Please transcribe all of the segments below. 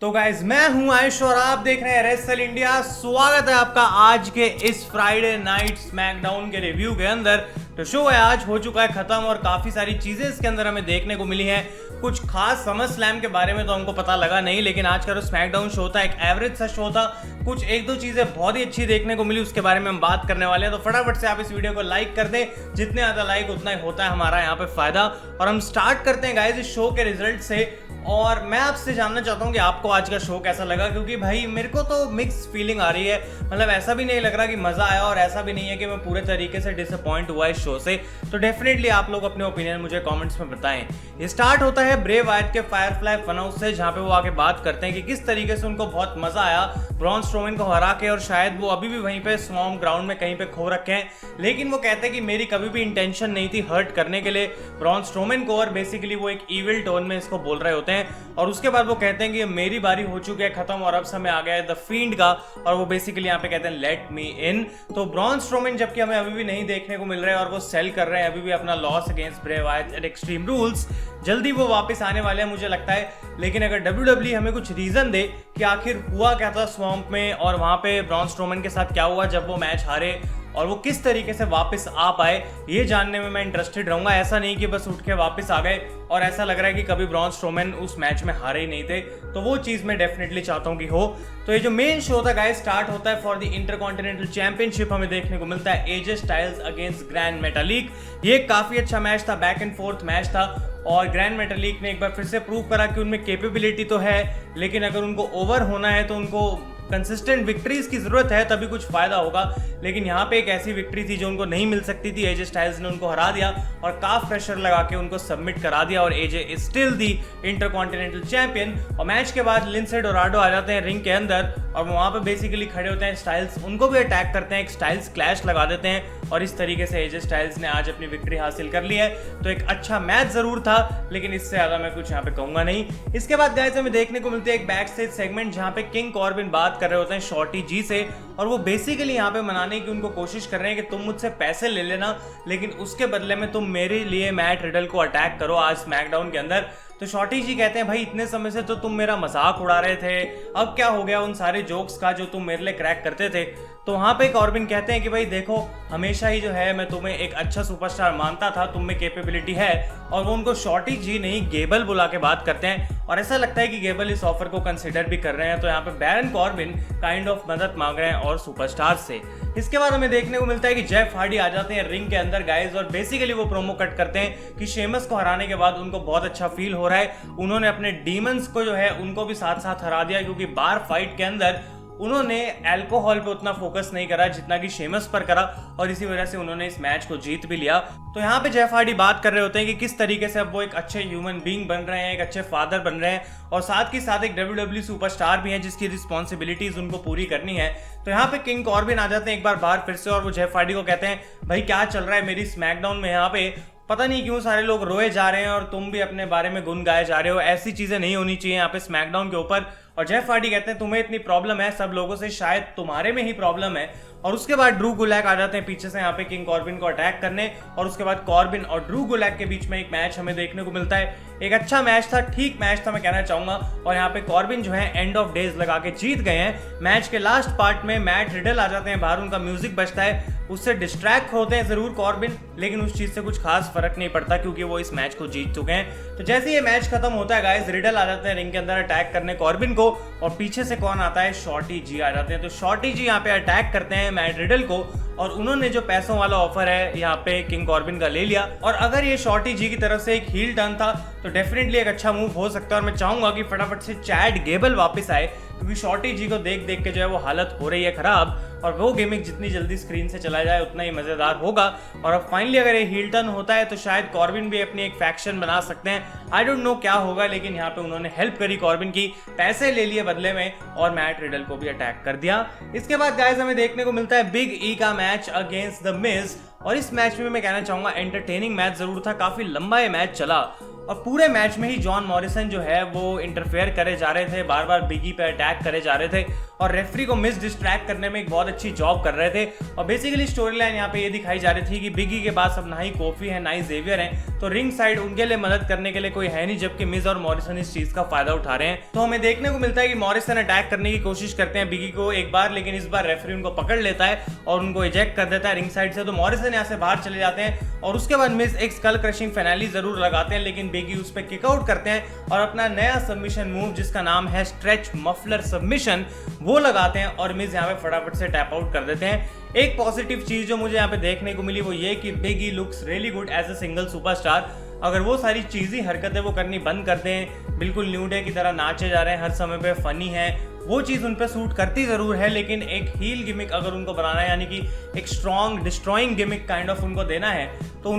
तो गाइज मैं हूं आयुष और आप देख रहे हैं रेसल इंडिया। स्वागत है आपका आज के इस फ्राइडे नाइट स्मैकडाउन के रिव्यू के अंदर। तो शो है आज हो चुका है खत्म और काफी सारी चीजें इसके अंदर हमें देखने को मिली हैं। कुछ खास समर स्लैम के बारे में तो हमको पता लगा नहीं, लेकिन आज का जो स्मैकडाउन शो था एक एवरेज सा शो था। कुछ एक दो चीजें बहुत ही अच्छी देखने को मिली, उसके बारे में हम बात करने वाले हैं। तो फटाफट से आप इस वीडियो को लाइक कर दें, जितने ज्यादा लाइक उतना ही होता है हमारा यहाँ पे फायदा। और हम स्टार्ट करते हैं गाइस इस शो के रिजल्ट से। और मैं आपसे जानना चाहता हूँ कि आपको आज का शो कैसा लगा, क्योंकि भाई मेरे को तो मिक्स फीलिंग आ रही है। मतलब ऐसा भी नहीं लग रहा कि मजा आया और ऐसा भी नहीं है कि मैं पूरे तरीके से डिसअपॉइंट हुआ इस शो से। तो डेफिनेटली आप लोग अपने ओपिनियन मुझे कमेंट्स में बताएं। ये स्टार्ट होता है ब्रे वायट के फायरफ्लाई फन हाउस से, जहां पे वो आके बात करते हैं कि किस तरीके से उनको बहुत मजा आया ब्रॉन स्ट्रोमैन को हरा के, और शायद वो अभी भी वहीं पे स्वॉर्म ग्राउंड में कहीं पे खो रखे हैं। लेकिन वो कहते हैं कि मेरी कभी भी इंटेंशन नहीं थी हर्ट करने के लिए ब्रॉन स्ट्रोमैन को, और बेसिकली वो एक इविल टोन में इसको बोल रहे होते हैं। और उसके बाद वो कहते हैं कि मेरी बारी हो चुकी है खत्म और अब समय आ गया है द फील्ड का, और वो बेसिकली यहाँ पे कहते हैं लेट मी इन। तो ब्रॉन स्ट्रोमैन जबकि हमें अभी भी नहीं देखने को मिल रहा है और वो सेल कर रहे हैं अभी भी अपना लॉस अगेंस्ट ब्रे वायट एट एक्सट्रीम रूल्स। जल्दी वो वापस आने वाले हैं मुझे लगता है। लेकिन अगर WWE हमें कुछ रीजन दे कि आखिर हुआ क्या था स्वॉम्प में और वहां पे ब्रॉन स्ट्रोमैन के साथ क्या हुआ जब वो मैच हारे, और वो किस तरीके से वापस आ पाए, ये जानने में मैं इंटरेस्टेड रहूंगा। ऐसा नहीं कि बस उठ के वापस आ गए और ऐसा लग रहा है कि कभी ब्रॉन स्ट्रोमैन उस मैच में हारे ही नहीं थे। तो वो चीज मैं डेफिनेटली चाहता हूं कि हो। तो ये जो मेन शो था गाइस स्टार्ट होता है फॉर द इंटरकॉन्टिनेंटल चैंपियनशिप। हमें देखने को मिलता है AJ Styles against grand metallic. ये काफी अच्छा मैच था, बैक एंड फोर्थ मैच था, और ग्रैंड मेटालिक ने एक बार फिर से प्रूव करा कि उनमें कैपेबिलिटी तो है, लेकिन अगर उनको ओवर होना है तो उनको कंसिस्टेंट विक्ट्रीज की जरूरत है, तभी कुछ फायदा होगा। लेकिन यहाँ पे एक ऐसी विक्ट्री थी जो उनको नहीं मिल सकती थी। एजे स्टाइल्स ने उनको हरा दिया और काफ प्रेशर लगा के उनको सबमिट करा दिया, और AJ is still the intercontinental champion. और मैच के बाद लिंसे डोराडो आ जाते हैं रिंग के अंदर और वहां पे बेसिकली खड़े होते हैं स्टाइल्स, उनको भी अटैक करते हैं, एक स्टाइल्स क्लैश लगा देते हैं, और इस तरीके से एजे स्टाइल्स ने आज अपनी विक्ट्री हासिल कर ली है। तो एक अच्छा मैच जरूर था, लेकिन इससे ज्यादा मैं कुछ यहाँ पे कहूंगा नहीं। इसके बाद गाइस हमें देखने को मिलती है एक बैक स्टेज सेगमेंट, जहाँ पे किंग कॉर्बिन बात कर रहे होते हैं शॉर्टी जी से, और वो बेसिकली यहाँ पे मनाने की उनको कोशिश कर रहे हैं कि तुम मुझसे पैसे ले लेना, लेकिन उसके बदले में तुम मेरे लिए मैट रिडल को अटैक करो आज स्मैकडाउन के अंदर। तो शॉर्टी जी कहते हैं भाई इतने समय से तो तुम मेरा मजाक उड़ा रहे थे, अब क्या हो गया उन सारे जोक्स का जो तुम मेरे लिए क्रैक करते थे। तो वहां पे कॉर्बिन कहते हैं कि भाई देखो हमेशा ही जो है मैं तुम्हें एक अच्छा सुपरस्टार मानता था, तुम में कैपेबिलिटी है। और वो उनको शॉर्टी जी नहीं गेबल बुला के बात करते हैं, और ऐसा लगता है कि गेबल इस ऑफर को कंसिडर भी कर रहे हैं। तो यहाँ पे बैरन कॉर्बिन काइंड ऑफ मदद मांग रहे हैं और सुपरस्टार से। इसके बाद हमें देखने को मिलता है कि जेफ हार्डी आ जाते हैं रिंग के अंदर गाइज, और बेसिकली वो प्रोमो कट करते हैं कि शेमस को हराने के बाद उनको बहुत अच्छा फील हो रहा है। उन्होंने अपने डीमंस को जो है उनको भी साथ साथ हरा दिया, क्योंकि बार फाइट के अंदर उन्होंने अल्कोहल पे उतना फोकस नहीं करा जितना कि शेमस पर करा, और इसी वजह से उन्होंने इस मैच को जीत भी लिया। तो यहाँ पे जेफ हार्डी बात कर रहे होते हैं कि किस तरीके से अब वो एक अच्छे ह्यूमन बीइंग बन रहे हैं, एक अच्छे फादर बन रहे हैं, और साथ ही साथ एक WWE सुपरस्टार भी हैं जिसकी रिस्पॉन्सिबिलिटीज उनको पूरी करनी है। तो यहाँ पे किंग कॉर्बिन आ जाते हैं एक बार बाहर फिर से, और वो जेफ हार्डी को कहते हैं भाई क्या चल रहा है मेरी स्मैकडाउन में, यहाँ पे पता नहीं क्यों सारे लोग रोए जा रहे हैं और तुम भी अपने बारे में गुन गाए जा रहे हो, ऐसी चीजें नहीं होनी चाहिए यहाँ पे स्मैकडाउन के ऊपर। और जेफ हार्डी कहते हैं तुम्हें इतनी प्रॉब्लम है सब लोगों से, शायद तुम्हारे में ही प्रॉब्लम है। और उसके बाद ड्रू गुलैक आ जाते हैं पीछे से यहाँ पे किंग कॉर्बिन को अटैक करने, और उसके बाद कॉर्बिन और ड्रू गुलैक के बीच में एक मैच हमें देखने को मिलता है। एक अच्छा मैच था, ठीक मैच था मैं कहना चाहूंगा, और यहाँ पे कॉर्बिन जो है एंड ऑफ डेज लगा के जीत गए हैं। मैच के लास्ट पार्ट में मैट रिडल आ जाते हैं बाहर, उनका म्यूजिक बजता है, उससे डिस्ट्रैक्ट होते हैं जरूर कॉर्बिन, लेकिन उस चीज से कुछ खास फर्क नहीं पड़ता क्योंकि वो इस मैच को जीत चुके हैं। तो जैसे ये मैच खत्म होता है गाइस रिडल आ जाते हैं रिंग के अंदर अटैक करने कॉर्बिन को, और पीछे से कौन आता है शॉर्टी जी आ जाते हैं। तो शॉर्टी जी यहाँ पे अटैक करते हैं मैट रिडल को, और उन्होंने जो पैसों वाला ऑफर है यहाँ पे किंग कॉर्बिन का ले लिया। और अगर ये शॉर्टी जी की तरफ से एक हील टर्न था तो डेफिनेटली एक अच्छा मूव हो सकता है, और मैं चाहूंगा कि फटाफट से चैड गेबल वापस आए, क्योंकि शॉर्टी जी को देख देख के जो है वो हालत हो रही है खराब, और वो गिमिक जितनी जल्दी स्क्रीन से चला जाए उतना ही मजेदार होगा। और अब फाइनली अगर ये हील टर्न होता है तो शायद कॉर्बिन भी अपनी एक फैक्शन बना सकते हैं। आई डोंट नो क्या होगा, लेकिन यहाँ पे उन्होंने हेल्प करी कॉर्बिन की, पैसे ले लिए बदले में, और मैट रिडल को भी अटैक कर दिया। इसके बाद गाइस हमें देखने को मिलता है बिग ई का मैच अगेंस्ट द मिज, और इस मैच में मैं कहना चाहूंगा एंटरटेनिंग मैच जरूर था, काफी लंबा ये मैच चला, और पूरे मैच में ही जॉन मॉरिसन जो है वो इंटरफेयर करे जा रहे थे, बार बार बिगी पे अटैक करे जा रहे थे, और रेफरी को मिस डिस्ट्रैक्ट करने में एक बहुत अच्छी जॉब कर रहे थे। और बेसिकली स्टोरी लाइन यहाँ पे ये दिखाई जा रही थी कि बिगी के पास अब ना ही कोफी है ना ही जेवियर है, तो रिंग साइड उनके लिए मदद करने के लिए कोई है नहीं, जबकि मिज और मॉरिसन इस चीज का फायदा उठा रहे हैं। तो हमें देखने को मिलता है कि मॉरिसन अटैक करने की कोशिश करते हैं बिगी को एक बार, लेकिन इस बार रेफरी उनको पकड़ लेता है और उनको इजेक्ट कर देता है रिंग साइड से। तो मॉरिसन यहाँ से बाहर चले जाते हैं और उसके बाद मिज एक स्कल क्रशिंग फिनाली जरूर लगाते हैं, लेकिन बिगी उस पर किक आउट करते हैं और अपना नया सबमिशन मूव जिसका नाम है स्ट्रेच मफलर सबमिशन वो लगाते हैं और मिज यहाँ पे फटाफट से टैप आउट कर देते हैं। एक पॉजिटिव चीज जो मुझे यहाँ पे देखने को मिली वो ये कि Big E looks really good as a single superstar. अगर वो सारी चीजें हरकतें वो करनी बंद कर दें, बिल्कुल न्यू डे की तरह नाचे जा रहे हैं, हर समय पे फनी है, वो चीज़ उन पे सूट करती ज़रूर है, लेकिन एक हील गिमिक अगर उनको बनाना है, यानी कि एक strong destroying gimmick kind of उनको देना है, तो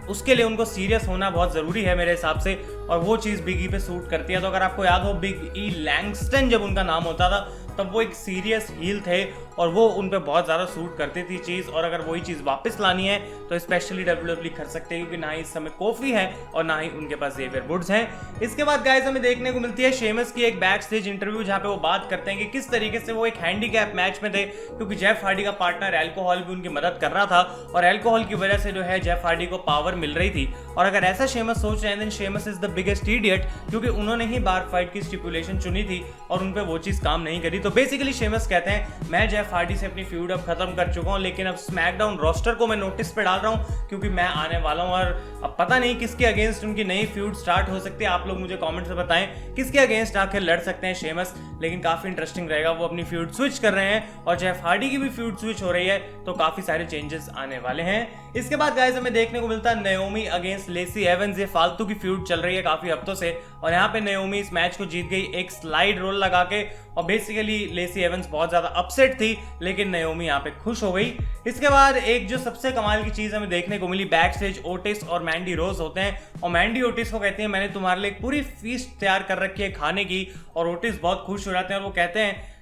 उसके लिए उनको सीरियस होना बहुत ज़रूरी है मेरे हिसाब से, और वो चीज़ बिग ई पे सूट करती है। तो अगर आपको याद हो बिग ई लैंगस्टन जब उनका नाम होता था तब वो एक सीरियस हील थे और वो उन पे बहुत ज़्यादा सूट करती थी चीज़, और अगर वही चीज़ वापस लानी है तो स्पेशली WWE कर सकते हैं, क्योंकि ना ही इस समय कोफी है और ना ही उनके पास जेवियर वुड्स हैं। इसके बाद गाइस हमें देखने को मिलती है शेमस की एक बैक स्टेज इंटरव्यू जहाँ पे वो बात करते हैं कि किस तरीके से वो एक हैंडीकैप मैच में थे, क्योंकि जेफ हार्डी का पार्टनर एल्कोहल भी उनकी मदद कर रहा था और एल्कोहल की वजह से जो है जेफ हार्डी को पावर मिल रही थी। और अगर ऐसा शेमस सोच रहे हैं then Sheamus is the biggest idiot, क्योंकि उन्होंने ही बार फाइट की स्टिपुलेशन चुनी थी और उन पे वो चीज़ काम नहीं करी। तो बेसिकली शेमस कहते हैं मैं जेफ हार्डी से अपनी फ्यूड अब खत्म कर चुका हूं, लेकिन अब स्मैकडाउन रोस्टर को मैं नोटिस पे डाल रहा हूं क्योंकि मैं आने वाला हूं, और अब पता नहीं किसके अगेंस्ट उनकी नई फ्यूड स्टार्ट हो सकती है। आप लोग मुझे कमेंट से बताएं किसके अगेंस्ट आकर लड़ सकते हैं शेमस, लेकिन काफी इंटरेस्टिंग रहेगा। वो अपनी फ्यूड स्विच कर रहे हैं और जेफ हार्डी की भी फ्यूड स्विच हो रही है, तो काफी सारे चेंजेस आने वाले हैं। इसके बाद गाइस हमें देखने को मिलता है नाओमी अगेंस्ट लेसी एवंस। ये फालतू की फ्यूड चल रही है काफी हफ्तों से और यहाँ पे नाओमी इस मैच को जीत गई एक स्लाइड रोल लगा के, और बेसिकली लेसी एवंस बहुत ज्यादा अपसेट थी, लेकिन नाओमी यहाँ पे खुश हो गई। इसके बाद एक जो सबसे कमाल की चीज हमें देखने को मिली, बैक स्टेज ओटिस और मैंडी रोज होते हैं और मैंडी ओटिस को कहती है मैंने तुम्हारे लिए एक पूरी फीस्ट तैयार कर रखी है खाने की, और ओटिस बहुत खुश हो जाते हैं और वो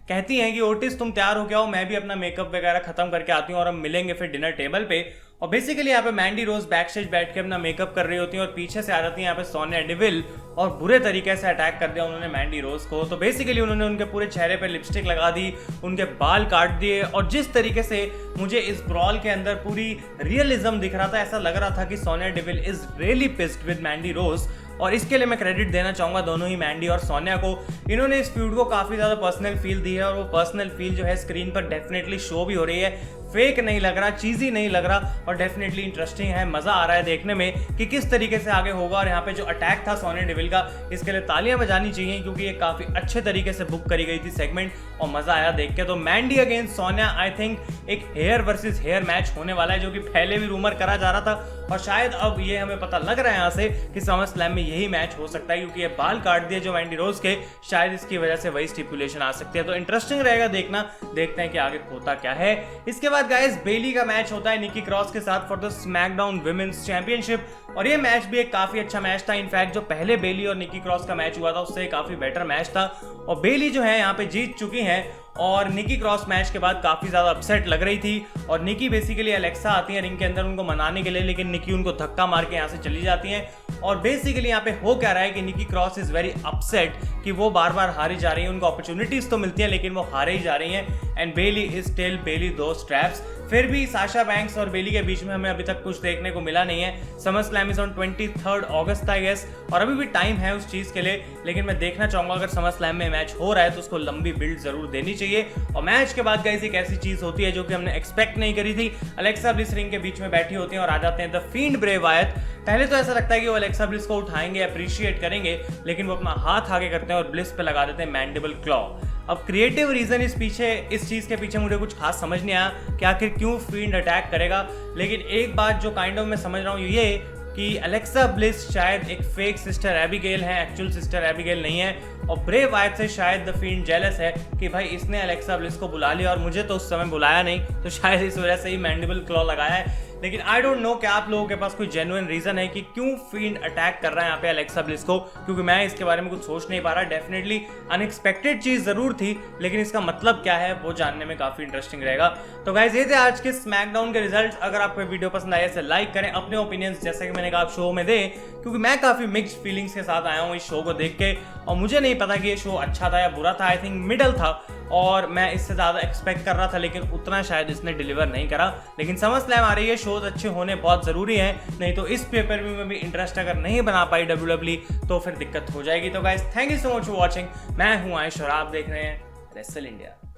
कहती हैं कि ओटिस तुम तैयार हो क्या हो, मैं भी अपना मेकअप वगैरह खत्म करके आती हूँ और हम मिलेंगे फिर डिनर टेबल पे। और बेसिकली यहाँ पे मैंडी रोज बैक स्टेज बैठ के अपना मेकअप कर रही होती हैं और पीछे से आ जाती है यहाँ पे सोनिया डेविल और बुरे तरीके से अटैक कर दिया उन्होंने मैंडी रोज को। तो बेसिकली उन्होंने उनके पूरे चेहरे पे लिपस्टिक लगा दी, उनके बाल काट दिए, और जिस तरीके से मुझे इस ब्रॉल के अंदर पूरी रियलिज्म दिख रहा था, ऐसा लग रहा था कि Sonya Deville is really pissed with Mandy Rose. और इसके लिए मैं क्रेडिट देना चाहूंगा दोनों ही मैंडी और सोनिया को। इन्होंने इस फ्यूड को काफी ज्यादा पर्सनल फील दी है और वो पर्सनल फील जो है स्क्रीन पर डेफिनेटली शो भी हो रही है, फेक नहीं लग रहा, चीज़ी नहीं लग रहा, और डेफिनेटली इंटरेस्टिंग है। मजा आ रहा है देखने में कि किस तरीके से आगे होगा। और यहाँ पे जो अटैक था सोनिया डेविल का, इसके लिए तालियां बजानी चाहिए क्योंकि ये काफी अच्छे तरीके से बुक करी गई थी सेगमेंट और मजा आया देख के। तो Mandy against Sonia I think एक हेयर वर्सेस हेयर मैच होने वाला है, जो कि पहले भी रूमर करा जा रहा था और शायद अब ये हमें पता लग रहा है यहाँ से कि समर स्लैम में यही मैच हो सकता है, क्योंकि ये बाल काट दिए जो मैंडी रोज के, शायद इसकी वजह से वही स्टिपुलेशन आ सकती है। तो इंटरेस्टिंग रहेगा देखना, देखते हैं कि आगे होता क्या है। इसके बाद गाइस बेली का मैच होता है निकी क्रॉस के साथ for the SmackDown women's championship, और ये मैच भी एक काफी अच्छा मैच था। इनफैक्ट जो पहले बेली और निकी क्रॉस का मैच हुआ था उससे काफी बेटर मैच था, और बेली जो है यहाँ पे जीत चुकी हैं और निकी क्रॉस मैच के बाद काफी ज्यादा अपसेट लग रही थी। और निकी बेसिकली अलेक्सा आती है रिंग के अंदर उनको मनाने के लिए, लेकिन निकी उनको धक्का मार के यहाँ से चली जाती हैं। और बेसिकली यहाँ पे हो क्या रहा है कि निकी क्रॉस इज वेरी अपसेट कि वो बार बार हारी जा रही है, उनको अपॉर्चुनिटीज तो मिलती है लेकिन वो हारे ही जा रही हैं, एंड बेली इज स्टिल बेली दो स्ट्रैप्स। फिर भी साशा बैंक्स और बेली के बीच में हमें अभी तक कुछ देखने को मिला नहीं है। Summer Slam is on 23 August I guess, और अभी भी टाइम है उस चीज के लिए, लेकिन मैं देखना चाहूंगा अगर समर स्लैम में मैच हो रहा है तो उसको लंबी बिल्ड जरूर देनी चाहिए। और मैच के बाद गाइस एक ऐसी चीज होती है जो कि हमने एक्सपेक्ट नहीं करी थी, अलेक्सा ब्लिस रिंग के बीच में बैठी होती हैं और आ जाते हैं द फील्ड ब्रे वायत। पहले तो ऐसा लगता है कि वो अलेक्सा ब्लिस को उठाएंगे, अप्रिशिएट करेंगे, लेकिन वो अपना हाथ आगे करते हैं और ब्लिस पे लगा देते हैं मैंडिबल क्लॉ। अब क्रिएटिव रीजन इस चीज के पीछे मुझे कुछ खास समझ नहीं आया कि आखिर क्यों फील्ड अटैक करेगा, लेकिन एक बात जो काइंड ऑफ मैं समझ रहा हूँ ये कि अलेक्सा ब्लिस शायद एक फेक सिस्टर एबिगेल है, एक्चुअल सिस्टर एबिगेल नहीं है, और ब्रे वायत से शायद द फील्ड जेलस है कि भाई इसने अलेक्सा ब्लिस को बुला लिया और मुझे तो उस समय बुलाया नहीं, तो शायद इस वजह से ही मैंडिबल क्लॉ लगाया है। लेकिन आई डोंट नो क्या आप लोगों के पास कोई जेन्युइन रीजन है कि क्यों फील्ड अटैक कर रहा है यहाँ पे अलेक्सा ब्लिस को, क्योंकि मैं इसके बारे में कुछ सोच नहीं पा रहा। डेफिनेटली अनएक्सपेक्टेड चीज जरूर थी, लेकिन इसका मतलब क्या है वो जानने में काफी इंटरेस्टिंग रहेगा। तो गाइस ये थे आज के स्मैकडाउन के रिजल्ट्स। अगर आपको वीडियो पसंद आया इसे लाइक करें, अपने ओपिनियंस जैसे कि मैंने कहा आप शो में दें, क्योंकि मैं काफी मिक्स्ड फीलिंग्स के साथ आया हूँ इस शो को देख के, और मुझे नहीं पता कि ये शो अच्छा था या बुरा था। आई थिंक मिडल था, और मैं इससे ज़्यादा एक्सपेक्ट कर रहा था, लेकिन उतना शायद इसने डिलीवर नहीं करा। लेकिन SummerSlam आ रही है, शोज अच्छे होने बहुत ज़रूरी हैं, नहीं तो इस पेपर व्यू में भी इंटरेस्ट अगर नहीं बना पाई WWE तो फिर दिक्कत हो जाएगी। तो guys, thank you so much for watching. मैं हूँ आयुष और आप देख रहे हैं रेसल इंडिया।